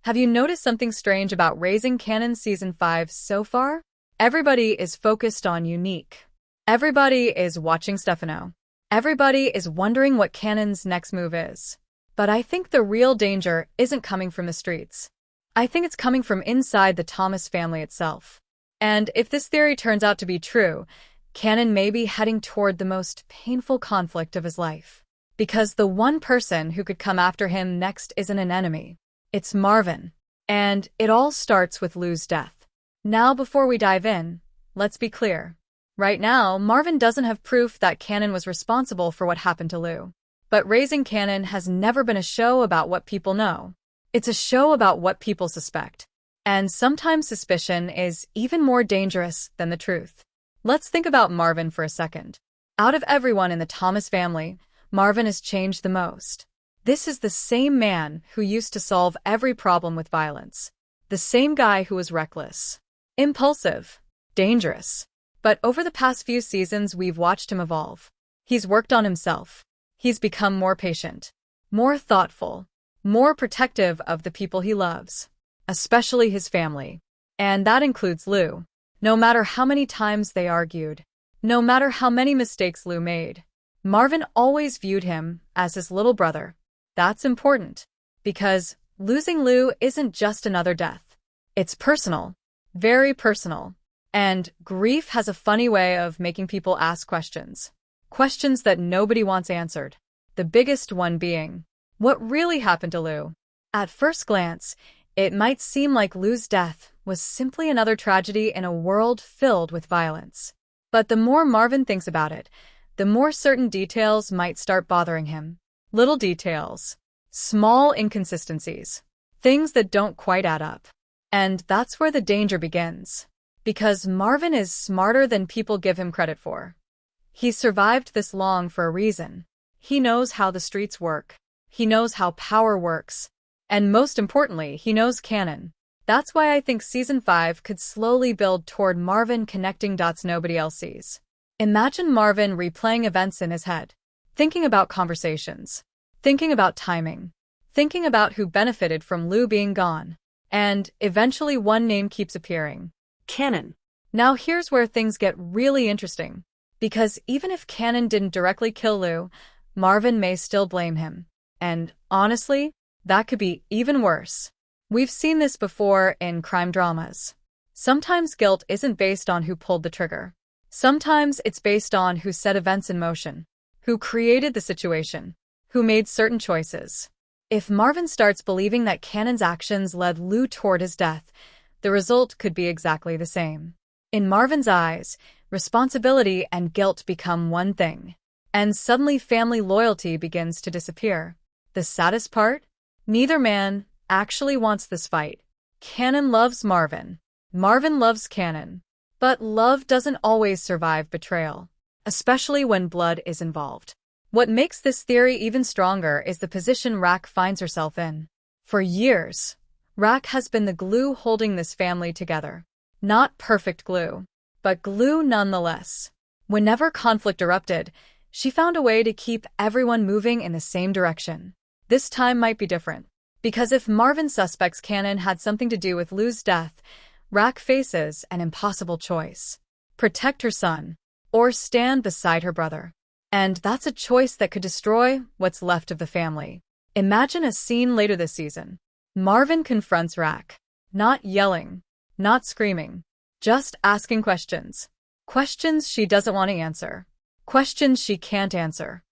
Have you noticed something strange about Raising Kanan Season 5 so far? Everybody is focused on Unique. Everybody is watching Stefano. Everybody is wondering what Kanan's next move is. But I think the real danger isn't coming from the streets. I think it's coming from inside the Thomas family itself. And if this theory turns out to be true, Kanan may be heading toward the most painful conflict of his life. Because the one person who could come after him next isn't an enemy. It's MARVIN. And it all starts with Lou's death. Now, before we dive in, let's be clear. Right now, MARVIN doesn't have proof that Kanan was responsible for what happened to Lou. But Raising Kanan has never been a show about what people know. It's a show about what people suspect. And sometimes suspicion is even more dangerous than the truth. Let's think about MARVIN for a second. Out of everyone in the Thomas family, MARVIN has changed the most. This is the same man who used to solve every problem with violence. The same guy who was reckless, impulsive, dangerous. But over the past few seasons, we've watched him evolve. He's worked on himself. He's become more patient, more thoughtful, more protective of the people he loves, especially his family. And that includes Lou. No matter how many times they argued, no matter how many mistakes Lou made, MARVIN always viewed him as his little brother. That's important, because losing Lou isn't just another death. It's personal, very personal. And grief has a funny way of making people ask questions. Questions that nobody wants answered. The biggest one being, what really happened to Lou? At first glance, it might seem like Lou's death was simply another tragedy in a world filled with violence. But the more MARVIN thinks about it, the more certain details might start bothering him. Little details. Small inconsistencies. Things that don't quite add up. And that's where the danger begins. Because MARVIN is smarter than people give him credit for. He's survived this long for a reason. He knows how the streets work. He knows how power works. And most importantly, he knows Kanan. That's why I think Season 5 could slowly build toward MARVIN connecting dots nobody else sees. Imagine MARVIN replaying events in his head. Thinking about conversations. Thinking about timing. Thinking about who benefited from Lou being gone. And eventually one name keeps appearing. Kanan. Now here's where things get really interesting. Because even if Kanan didn't directly kill Lou, MARVIN may still blame him. And honestly, that could be even worse. We've seen this before in crime dramas. Sometimes guilt isn't based on who pulled the trigger. Sometimes it's based on who set events in motion, who created the situation, who made certain choices. If MARVIN starts believing that Kanan's actions led Lou toward his death, the result could be exactly the same. In MARVIN's eyes, responsibility and guilt become one thing. And suddenly family loyalty begins to disappear. The saddest part? Neither man actually wants this fight. Kanan loves MARVIN. MARVIN loves Kanan. But love doesn't always survive betrayal, especially when blood is involved. What makes this theory even stronger is the position Rack finds herself in. For years, Rack has been the glue holding this family together. Not perfect glue, but glue nonetheless. Whenever conflict erupted, she found a way to keep everyone moving in the same direction. This time might be different, because if MARVIN suspects Kanan had something to do with Lou's death, Rack faces an impossible choice. Protect her son, or stand beside her brother. And that's a choice that could destroy what's left of the family. Imagine a scene later this season. MARVIN confronts Rack. Not yelling, not screaming, just asking questions. Questions she doesn't want to answer. Questions she can't answer.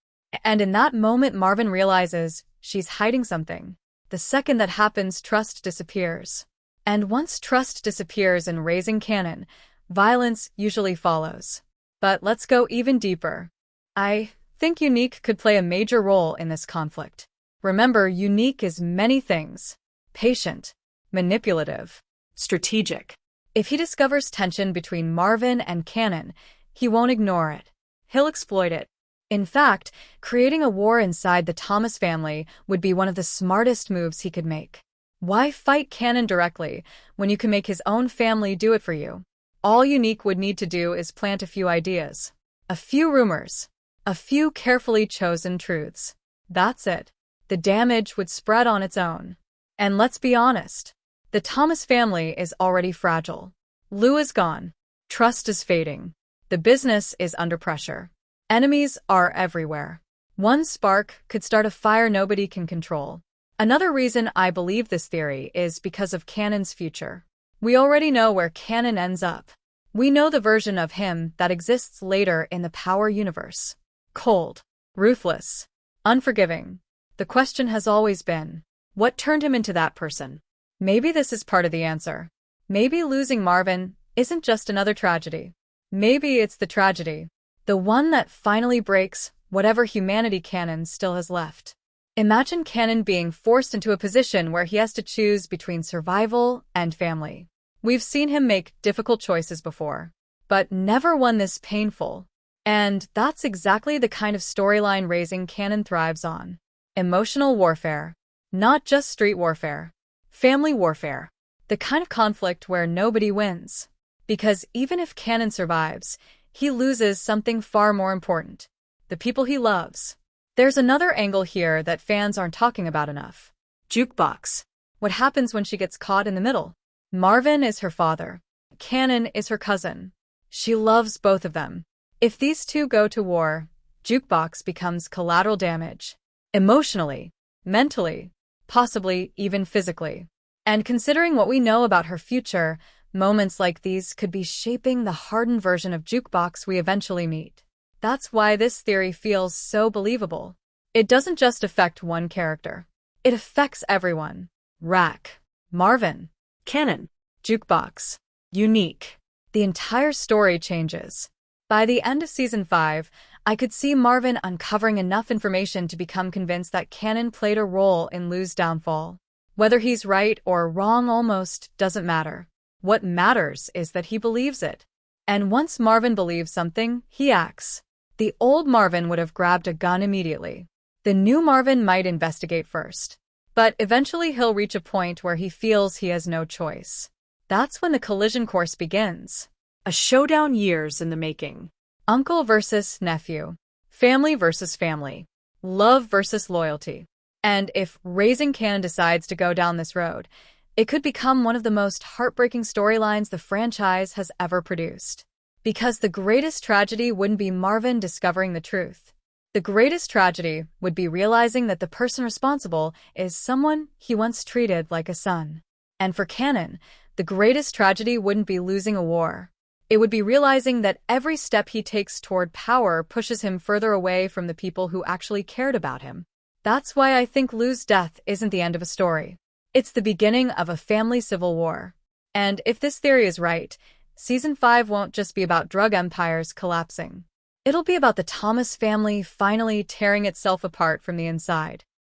And in that moment, MARVIN realizes she's hiding something. The second that happens, trust disappears. And once trust disappears in Raising Kanan, violence usually follows. But let's go even deeper. I think Unique could play a major role in this conflict. Remember, Unique is many things. Patient, manipulative, Strategic. If he discovers tension between MARVIN and Kanan, he won't ignore it. He'll exploit it. In fact, creating a war inside the Thomas family would be one of the smartest moves he could make. Why fight Kanan directly when you can make his own family do it for you? All Unique would need to do is plant a few ideas, a few rumors, a few carefully chosen truths. That's it. The damage would spread on its own. And let's be honest, the Thomas family is already fragile. Lou is gone. Trust is fading. The business is under pressure. Enemies are everywhere. One spark could start a fire nobody can control. Another reason I believe this theory is because of Kanan's future. We already know where Kanan ends up. We know the version of him that exists later in the Power universe. Cold, ruthless, unforgiving. The question has always been, what turned him into that person? Maybe this is part of the answer. Maybe losing Marvin isn't just another tragedy. Maybe it's the tragedy, the one that finally breaks whatever humanity Kanan still has left. Imagine Kanan being forced into a position where he has to choose between survival and family. We've seen him make difficult choices before, but never one this painful. And that's exactly the kind of storyline Raising Kanan thrives on. Emotional warfare. Not just street warfare. Family warfare. The kind of conflict where nobody wins. Because even if Kanan survives, he loses something far more important. The people he loves. There's another angle here that fans aren't talking about enough. Jukebox. What happens when she gets caught in the middle? Marvin is her father. Kanan is her cousin. She loves both of them. If these two go to war, Jukebox becomes collateral damage. Emotionally, mentally, possibly even physically. And considering what we know about her future, moments like these could be shaping the hardened version of Jukebox we eventually meet. That's why this theory feels so believable. It doesn't just affect one character. It affects everyone. Rack, Marvin, Kanan, Jukebox. Unique. The entire story changes. By the end of Season 5, I could see Marvin uncovering enough information to become convinced that Kanan played a role in Lou's downfall. Whether he's right or wrong almost doesn't matter. What matters is that he believes it. And once Marvin believes something, he acts. The old Marvin would have grabbed a gun immediately. The new Marvin might investigate first. But eventually he'll reach a point where he feels he has no choice. That's when the collision course begins. a showdown years in the making. Uncle versus nephew. Family versus family. Love versus loyalty. And if Raising Kanan decides to go down this road, it could become one of the most heartbreaking storylines the franchise has ever produced. Because the greatest tragedy wouldn't be Marvin discovering the truth. The greatest tragedy would be realizing that the person responsible is someone he once treated like a son. And for Kanan, the greatest tragedy wouldn't be losing a war. It would be realizing that every step he takes toward power pushes him further away from the people who actually cared about him. That's why I think Lou's death isn't the end of a story. It's the beginning of a family civil war. And if this theory is right, Season 5 won't just be about drug empires collapsing. It'll be about the Thomas family finally tearing itself apart from the inside.